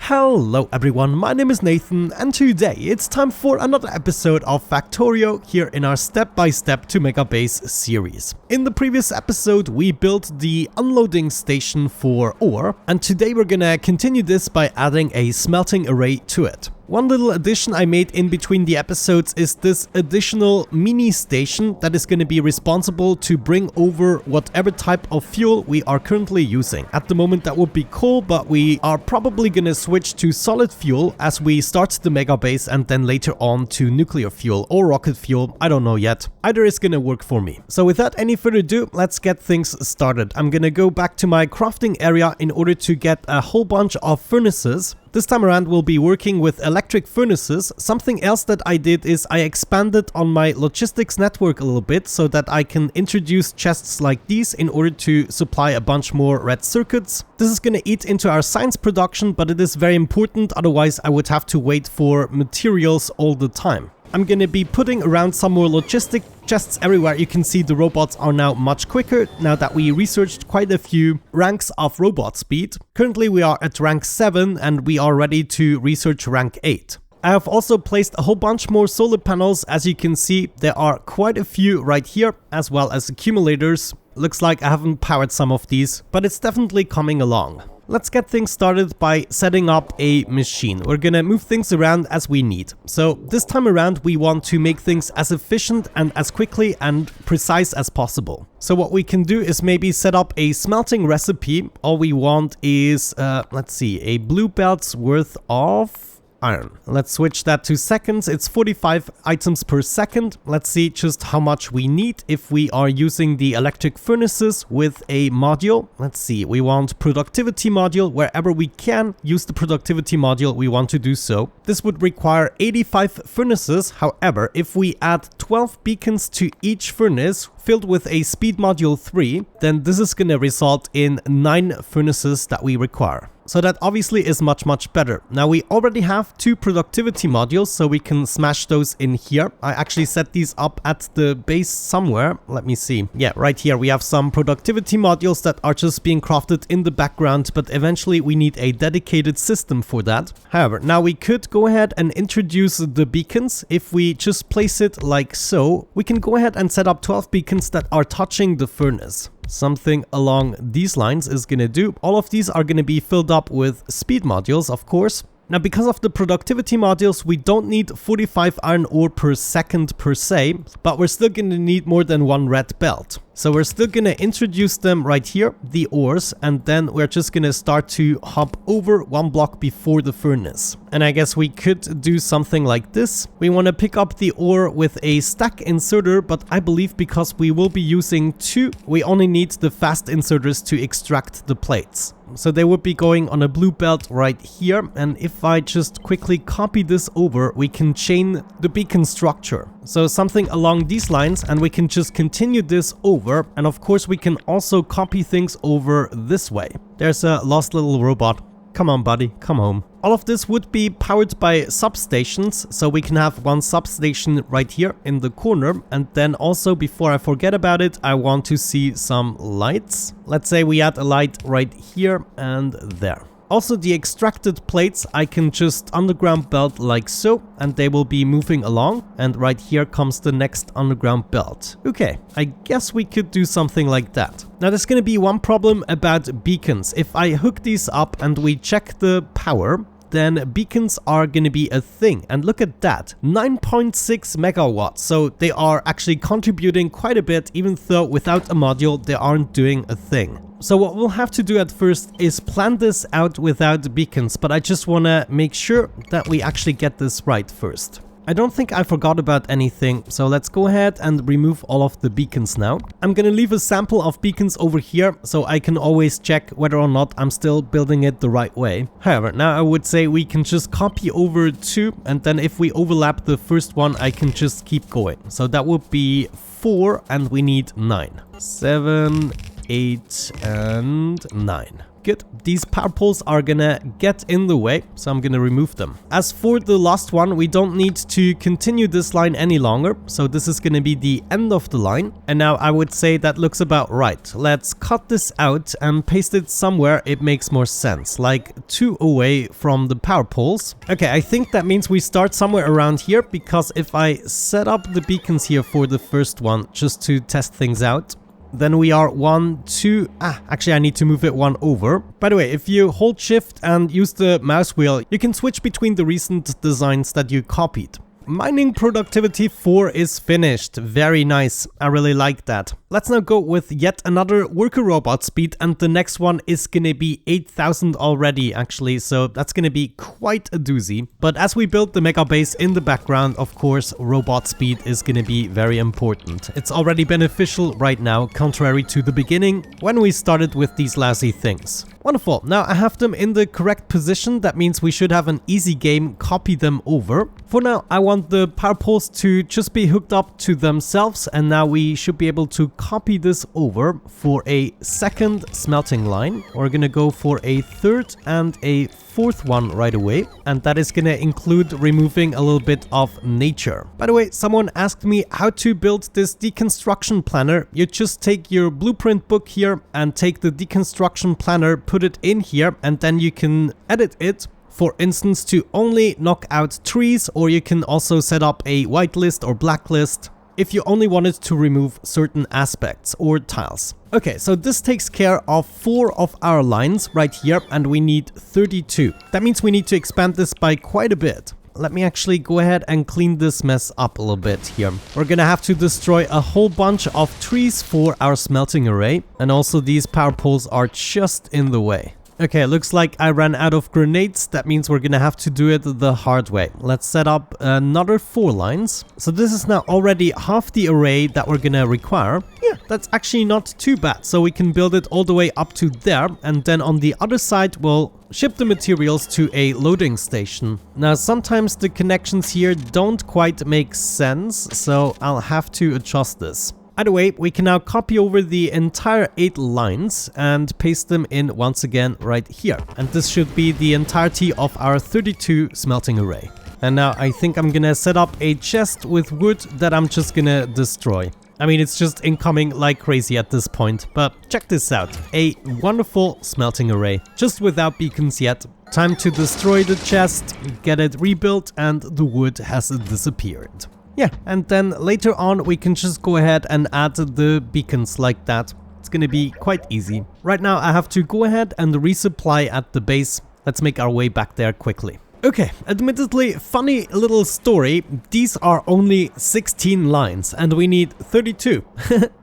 Hello everyone, my name is Nathan and today it's time for another episode of Factorio here in our step-by-step to Megabase series. In the previous episode we built the unloading station for ore, and today we're gonna continue this by adding a smelting array to it. One little addition I made in between the episodes is this additional mini station that is going to be responsible to bring over whatever type of fuel we are currently using. At the moment that would be coal, but we are probably going to switch to solid fuel as we start the Megabase and then later on to nuclear fuel or rocket fuel, I don't know yet. Either is going to work for me. So without any further ado, let's get things started. I'm going to go back to my crafting area in order to get a whole bunch of furnaces. This time around we'll be working with electric furnaces. Something else that I did is I expanded on my logistics network a little bit so that I can introduce chests like these in order to supply a bunch more red circuits. This is going to eat into our science production, but it is very important, otherwise I would have to wait for materials all the time. I'm going to be putting around some more logistic chests everywhere. You can see the robots are now much quicker now that we researched quite a few ranks of robot speed. Currently we are at rank 7 and we are ready to research rank 8. I have also placed a whole bunch more solar panels. As you can see, there are quite a few right here, as well as accumulators. Looks like I haven't powered some of these, but it's definitely coming along. Let's get things started by setting up a machine. We're gonna move things around as we need. So this time around we want to make things as efficient and as quickly and precise as possible. So what we can do is maybe set up a smelting recipe. All we want is, let's see, a blue belt's worth of iron. Let's switch that to seconds. It's 45 items per second. Let's see just how much we need if we are using the electric furnaces with a module. Let's see, we want productivity module. Wherever we can use the productivity module, we want to do so. This would require 85 furnaces. However, if we add 12 beacons to each furnace filled with a speed module 3, then this is going to result in 9 furnaces that we require. So that obviously is much better. Now we already have 2 productivity modules, so we can smash those in here. I actually set these up at the base somewhere. Let me see. Yeah, right here we have some productivity modules that are just being crafted in the background, but eventually we need a dedicated system for that. However, now we could go ahead and introduce the beacons. If we just place it like so, we can go ahead and set up 12 beacons that are touching the furnace. Something along these lines is gonna do. All of these are gonna be filled up with speed modules, of course. Now, because of the productivity modules, we don't need 45 iron ore per second per se, but we're still gonna need more than 1 red belt. So we're still gonna introduce them right here, the ores, and then we're just gonna start to hop over 1 block before the furnace. And I guess we could do something like this. We wanna pick up the ore with a stack inserter, but I believe because we will be using 2, we only need the fast inserters to extract the plates. So they would be going on a blue belt right here, and if I just quickly copy this over, we can chain the beacon structure. So something along these lines, and we can just continue this over, and of course we can also copy things over this way. There's a lost little robot. Come on, buddy, come home. All of this would be powered by substations, so we can have 1 substation right here in the corner. And then also, before I forget about it, I want to see some lights. Let's say we add a light right here and there. Also, the extracted plates I can just underground belt like so, and they will be moving along. And right here comes the next underground belt. Okay, I guess we could do something like that. Now there's gonna be one problem about beacons. If I hook these up and we check the power, then beacons are gonna be a thing. And look at that, 9.6 megawatts. So they are actually contributing quite a bit, even though without a module they aren't doing a thing. So what we'll have to do at first is plan this out without beacons, but I just wanna make sure that we actually get this right first. I don't think I forgot about anything, so let's go ahead and remove all of the beacons now. I'm gonna leave a sample of beacons over here, so I can always check whether or not I'm still building it the right way. However, now I would say we can just copy over 2, and then if we overlap the first one, I can just keep going. So that would be 4, and we need 9. 7, 8, and 9. Good. These power poles are gonna get in the way, so I'm gonna remove them. As for the last one, we don't need to continue this line any longer, so this is gonna be the end of the line. And now I would say that looks about right. Let's cut this out and paste it somewhere it makes more sense, like 2 away from the power poles. Okay, I think that means we start somewhere around here, because if I set up the beacons here for the first one just to test things out, then we are 1, 2, actually I need to move it 1 over. By the way, if you hold shift and use the mouse wheel, you can switch between the recent designs that you copied. Mining productivity 4 is finished. Very nice. I really like that. Let's now go with yet another worker robot speed, and the next one is gonna be 8,000 already actually, so that's gonna be quite a doozy. But as we build the Megabase in the background, of course, robot speed is gonna be very important. It's already beneficial right now, contrary to the beginning when we started with these lousy things. Wonderful. Now I have them in the correct position. That means we should have an easy game copy them over. For now, I want the power poles to just be hooked up to themselves, and now we should be able to copy this over for a second smelting line. We're gonna go for a third and a fourth one right away, and that is gonna include removing a little bit of nature. By the way, someone asked me how to build this deconstruction planner. You just take your blueprint book here and take the deconstruction planner, put it in here, and then you can edit it. For instance, to only knock out trees, or you can also set up a whitelist or blacklist if you only wanted to remove certain aspects or tiles. Okay, so this takes care of 4 of our lines right here, and we need 32. That means we need to expand this by quite a bit. Let me actually go ahead and clean this mess up a little bit here. We're gonna have to destroy a whole bunch of trees for our smelting array, and also these power poles are just in the way. Okay, looks like I ran out of grenades. That means we're gonna have to do it the hard way. Let's set up another 4 lines. So this is now already half the array that we're gonna require. Yeah, that's actually not too bad. So we can build it all the way up to there, and then on the other side we'll ship the materials to a loading station. Now sometimes the connections here don't quite make sense, so I'll have to adjust this. Either way, we can now copy over the entire 8 lines and paste them in once again right here. And this should be the entirety of our 32 smelting array. And now I think I'm gonna set up a chest with wood that I'm just gonna destroy. I mean, it's just incoming like crazy at this point, but check this out. A wonderful smelting array, just without beacons yet. Time to destroy the chest, get it rebuilt, and the wood has disappeared. Yeah, and then later on we can just go ahead and add the beacons like that. It's gonna be quite easy. Right now I have to go ahead and resupply at the base. Let's make our way back there quickly. Okay, admittedly, funny little story. These are only 16 lines and we need 32.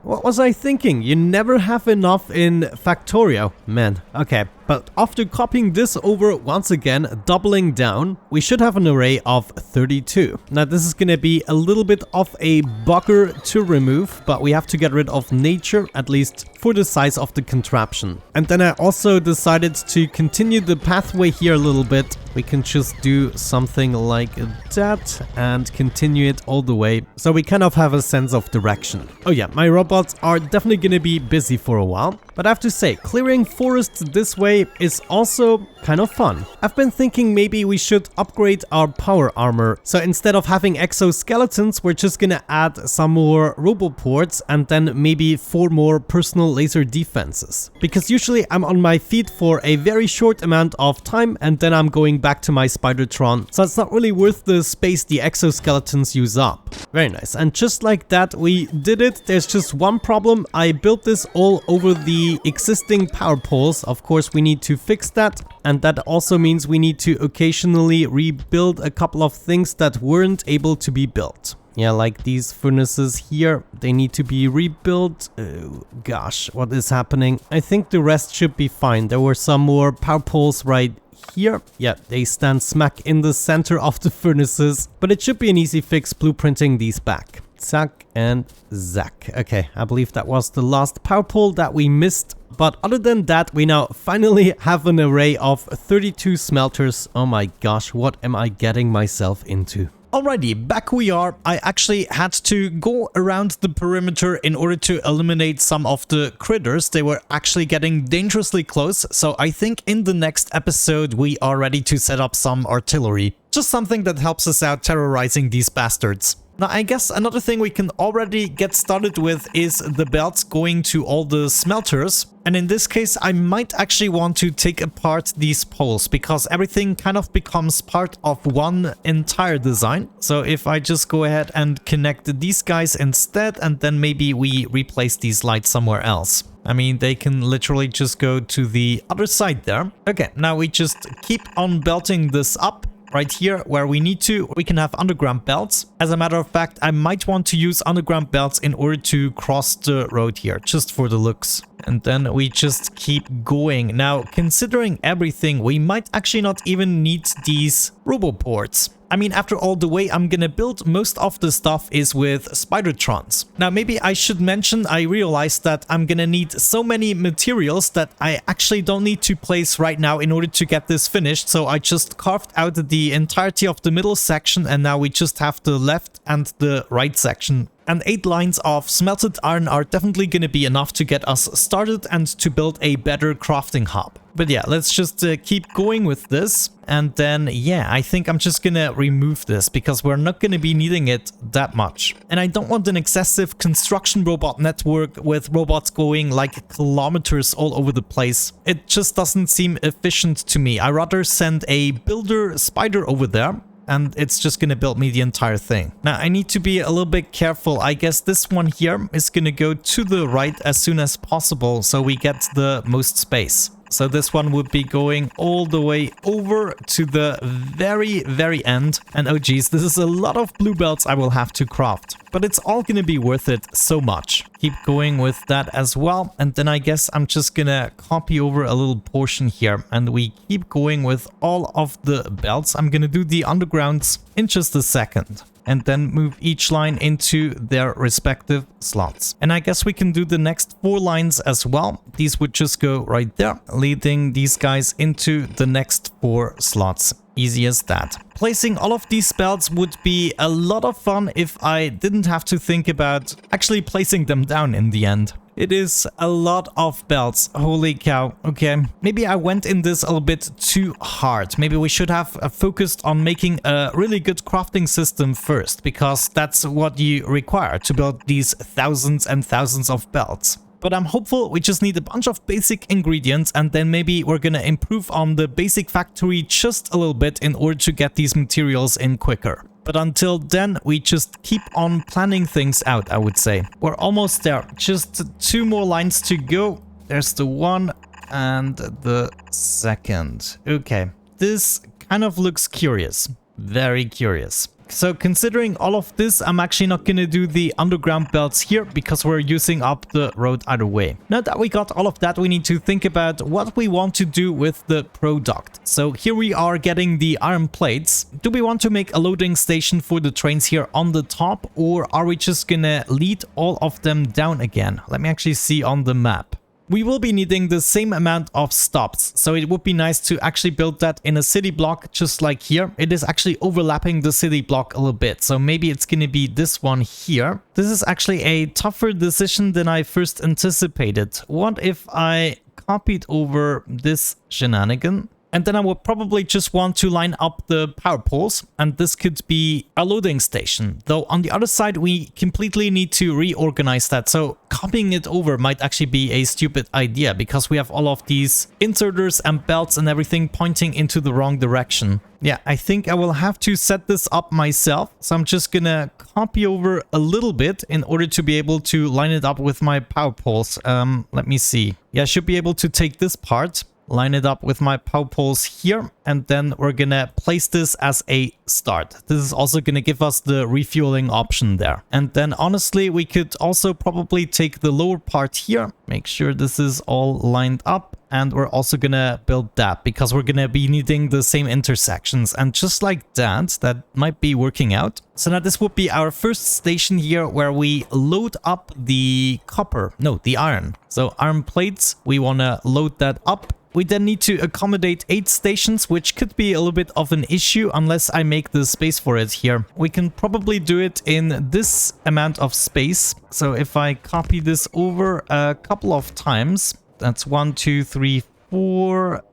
What was I thinking? You never have enough in Factorio. Man, okay. But after copying this over once again, doubling down, we should have an array of 32. Now this is gonna be a little bit of a bugger to remove, but we have to get rid of nature, at least for the size of the contraption. And then I also decided to continue the pathway here a little bit. We can just do something like that and continue it all the way, so we kind of have a sense of direction. Oh yeah, my robots are definitely gonna be busy for a while. But I have to say, clearing forests this way is also kind of fun. I've been thinking maybe we should upgrade our power armor. So instead of having exoskeletons, we're just gonna add some more roboports and then maybe 4 more personal laser defenses. Because usually I'm on my feet for a very short amount of time and then I'm going back to my Spidertron. So it's not really worth the space the exoskeletons use up. Very nice. And just like that, we did it. There's just one problem. I built this all over the existing power poles. Of course, we need to fix that. And that also means we need to occasionally rebuild a couple of things that weren't able to be built. Yeah, like these furnaces here, they need to be rebuilt. Oh, gosh, what is happening? I think the rest should be fine. There were some more power poles right here. Yeah, they stand smack in the center of the furnaces, but it should be an easy fix blueprinting these back. Zack and Zack. Okay, I believe that was the last power pole that we missed. But other than that, we now finally have an array of 32 smelters. Oh my gosh, what am I getting myself into? Alrighty, back we are. I actually had to go around the perimeter in order to eliminate some of the critters. They were actually getting dangerously close, so I think in the next episode we are ready to set up some artillery. Just something that helps us out terrorizing these bastards. Now, I guess another thing we can already get started with is the belts going to all the smelters. And in this case, I might actually want to take apart these poles because everything kind of becomes part of one entire design. So if I just go ahead and connect these guys instead, and then maybe we replace these lights somewhere else. I mean, they can literally just go to the other side there. Okay, now we just keep on belting this up. Right here, where we need to, we can have underground belts. As a matter of fact, I might want to use underground belts in order to cross the road here, just for the looks. And then we just keep going. Now, considering everything, we might actually not even need these roboports. I mean, after all, the way I'm gonna build most of the stuff is with Spidertrons. Now, maybe I should mention, I realized that I'm gonna need so many materials that I actually don't need to place right now in order to get this finished. So I just carved out the entirety of the middle section, and now we just have the left and the right section. And 8 lines of smelted iron are definitely going to be enough to get us started and to build a better crafting hub. But yeah, let's just keep going with this. And then, yeah, I think I'm just going to remove this because we're not going to be needing it that much. And I don't want an excessive construction robot network with robots going like kilometers all over the place. It just doesn't seem efficient to me. I rather send a builder spider over there, and it's just gonna build me the entire thing. Now, I need to be a little bit careful. I guess this one here is gonna go to the right as soon as possible, so we get the most space. So this one would be going all the way over to the very end. And oh geez, this is a lot of blue belts I will have to craft. But it's all gonna be worth it so much. Keep going with that as well. And then I guess I'm just gonna copy over a little portion here. And we keep going with all of the belts. I'm gonna do the undergrounds in just a second. And then move each line into their respective slots. And I guess we can do the next 4 lines as well. These would just go right there, leading these guys into the next 4 slots. Easy as that. Placing all of these belts would be a lot of fun if I didn't have to think about actually placing them down in the end. It is a lot of belts. Holy cow. Okay, maybe I went in this a little bit too hard. Maybe we should have focused on making a really good crafting system first, because that's what you require to build these thousands and thousands of belts. But I'm hopeful we just need a bunch of basic ingredients, and then maybe we're gonna improve on the basic factory just a little bit in order to get these materials in quicker. But until then, we just keep on planning things out, I would say. We're almost there. Just 2 more lines to go. There's the 1 and the 2nd. Okay, this kind of looks curious. Very curious. So considering all of this, I'm actually not going to do the underground belts here because we're using up the road either way. Now that we got all of that, we need to think about what we want to do with the product. So here we are getting the iron plates. Do we want to make a loading station for the trains here on the top, or are we just going to lead all of them down again? Let me actually see on the map. We will be needing the same amount of stops, so it would be nice to actually build that in a city block just like here. It is actually overlapping the city block a little bit, so maybe it's going to be this one here. This is actually a tougher decision than I first anticipated. What if I copied over this shenanigan? And then I would probably just want to line up the power poles, and this could be a loading station. Though on the other side, we completely need to reorganize that. So copying it over might actually be a stupid idea because we have all of these inserters and belts and everything pointing into the wrong direction. Yeah, I think I will have to set this up myself. So I'm just gonna copy over a little bit in order to be able to line it up with my power poles. Let me see. Yeah, I should be able to take this part, line it up with my power poles here, and then we're gonna place this as a start. This is also gonna give us the refueling option there. And then honestly, we could also probably take the lower part here, make sure this is all lined up, and we're also gonna build that because we're gonna be needing the same intersections. And just like that, that might be working out. So now this would be our first station here where we load up the copper, no, the iron. So iron plates, we wanna load that up We then need to accommodate 8 stations, which could be a little bit of an issue unless I make the space for it here. We can probably do it in this amount of space. So if I copy this over a couple of times, that's 1, 2, 3, 4,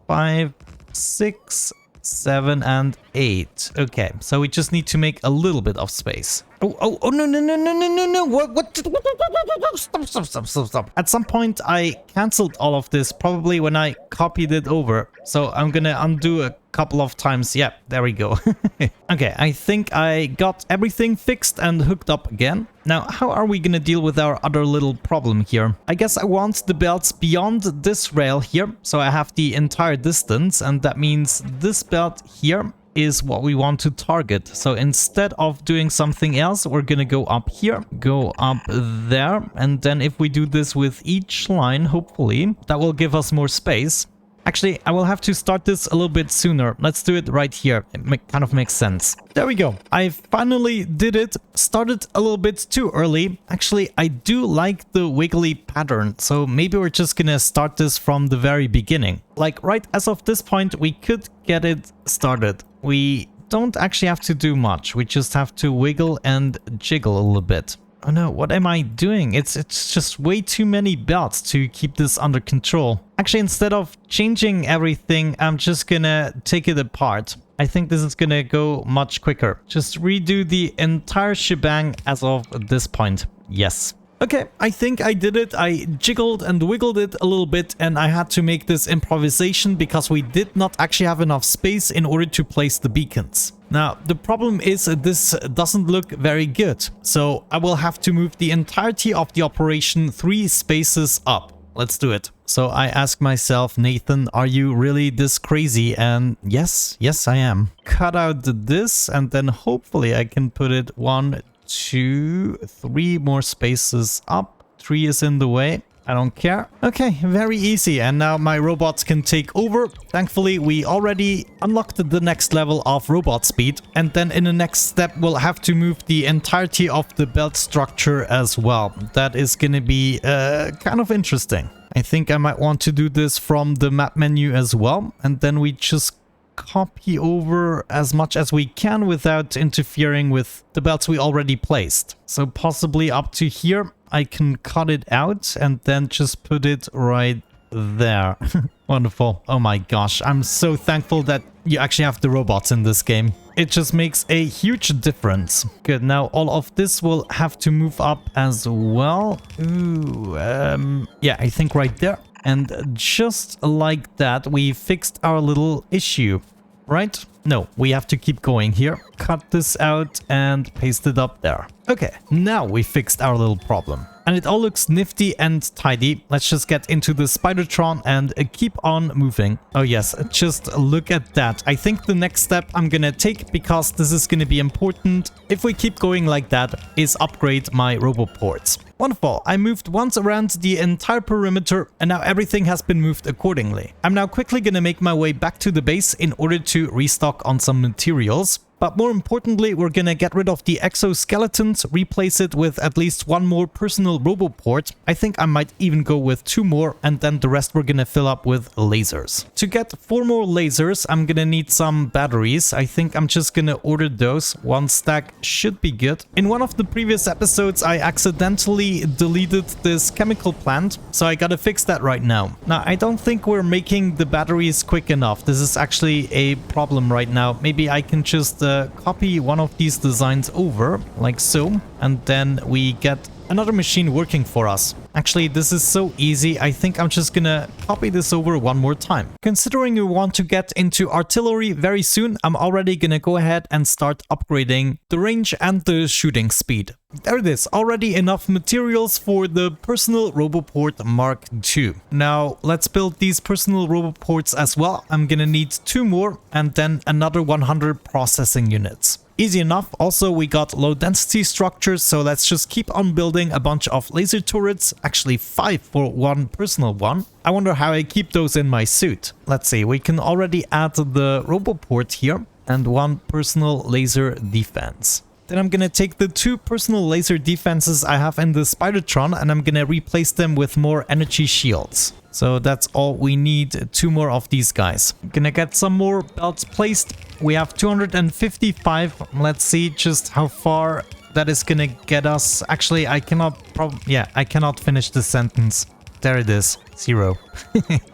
5, 6, 7, and 8. Okay, so we just need to make a little bit of space. Oh, no. What? Stop. At some point, I cancelled all of this, probably when I copied it over. So I'm gonna undo a couple of times. Yeah, there we go. Okay, I think I got everything fixed and hooked up again. Now, how are we gonna deal with our other little problem here? I guess I want the belts beyond this rail here, so I have the entire distance, and that means this belt here is what we want to target. So instead of doing something else, we're gonna go up here, go up there, and then if we do this with each line, hopefully, that will give us more space. Actually, I will have to start this a little bit sooner. Let's do it right here. It kind of makes sense. There we go. I finally did it. Started a little bit too early. Actually, I do like the wiggly pattern, so maybe we're just gonna start this from the very beginning. Like right as of this point, we could get it started. We don't actually have to do much. We just have to wiggle and jiggle a little bit. Oh no, what am I doing? It's just way too many belts to keep this under control. Actually, instead of changing everything, I'm just gonna take it apart. I think this is gonna go much quicker. Just redo the entire shebang as of this point. Yes. Okay, I think I did it. I jiggled and wiggled it a little bit, and I had to make this improvisation because we did not actually have enough space in order to place the beacons. Now, the problem is this doesn't look very good, so I will have to move the entirety of the operation 3 spaces up. Let's do it. So I ask myself, Nathan, are you really this crazy? And yes, I am. Cut out this, and then hopefully I can put it 1, 2, 3 more spaces up. 3 is in the way. I don't care. Okay, very easy. And now my robots can take over. Thankfully, we already unlocked the next level of robot speed. And then in the next step, we'll have to move the entirety of the belt structure as well. That is going to be kind of interesting. I think I might want to do this from the map menu as well. And then we just copy over as much as we can without interfering with the belts we already placed. So possibly up to here, I can cut it out and then just put it right there. Wonderful. Oh my gosh, I'm so thankful that you actually have the robots in this game. It just makes a huge difference. Good, now all of this will have to move up as well. Ooh, yeah, I think right there. And just like that, we fixed our little issue, right? No, we have to keep going here. Cut this out and paste it up there. Okay, now we fixed our little problem. And it all looks nifty and tidy. Let's just get into the Spidertron and keep on moving. Oh yes, just look at that. I think the next step I'm gonna take, because this is gonna be important if we keep going like that, is upgrade my roboports. Wonderful, I moved once around the entire perimeter and now everything has been moved accordingly. I'm now quickly gonna make my way back to the base in order to restock on some materials. But more importantly, we're gonna get rid of the exoskeletons, replace it with at least 1 more personal roboport. I think I might even go with 2 more, and then the rest we're gonna fill up with lasers. To get 4 more lasers, I'm gonna need some batteries. I think I'm just gonna order those. 1 stack should be good. In one of the previous episodes, I accidentally deleted this chemical plant, so I gotta fix that right now. Now, I don't think we're making the batteries quick enough. This is actually a problem right now. Maybe I can just copy one of these designs over, like so, and then we get another machine working for us. Actually, this is so easy. I think I'm just gonna copy this over 1 more time. Considering we want to get into artillery very soon, I'm already gonna go ahead and start upgrading the range and the shooting speed. There it is, already enough materials for the personal roboport Mark II. Now, let's build these personal roboports as well. I'm gonna need 2 more and then another 100 processing units. Easy enough. Also, we got low density structures, so let's just keep on building a bunch of laser turrets. Actually 5 for 1 personal one. I wonder how I keep those in my suit. Let's see, we can already add the roboport here and 1 personal laser defense. Then I'm gonna take the 2 personal laser defenses I have in the Spidertron and I'm gonna replace them with more energy shields. So that's all we need, 2 more of these guys. Gonna get some more belts placed. We have 255. Let's see just how far that is gonna get us. Actually, I cannot I cannot finish the sentence. There it is, 0.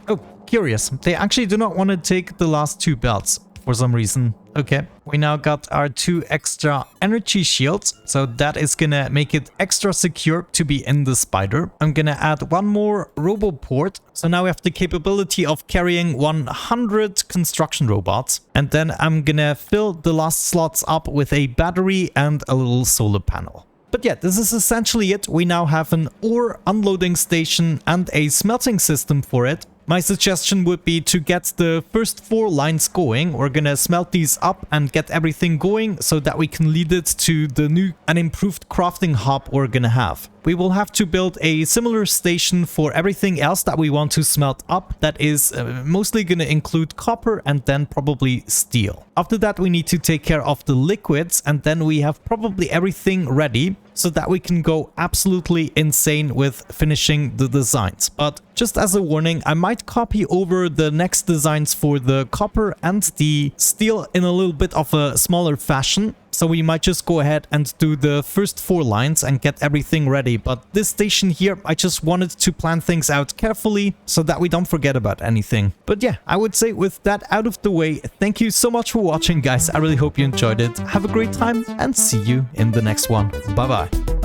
Oh, curious. They actually do not want to take the last 2 belts for some reason. Okay, we now got our 2 extra energy shields, so that is gonna make it extra secure to be in the spider. I'm gonna add 1 more roboport, so now we have the capability of carrying 100 construction robots, and then I'm gonna fill the last slots up with a battery and a little solar panel. But yeah, this is essentially it. We now have an ore unloading station and a smelting system for it. My suggestion would be to get the first 4 lines going. We're gonna smelt these up and get everything going so that we can lead it to the new and improved crafting hub we're gonna have. We will have to build a similar station for everything else that we want to smelt up. That is mostly going to include copper and then probably steel. After that, we need to take care of the liquids, and then we have probably everything ready so that we can go absolutely insane with finishing the designs. But just as a warning, I might copy over the next designs for the copper and the steel in a little bit of a smaller fashion. So we might just go ahead and do the first 4 lines and get everything ready. But this station here, I just wanted to plan things out carefully so that we don't forget about anything. But yeah, I would say with that out of the way, thank you so much for watching, guys. I really hope you enjoyed it. Have a great time and see you in the next one. Bye bye.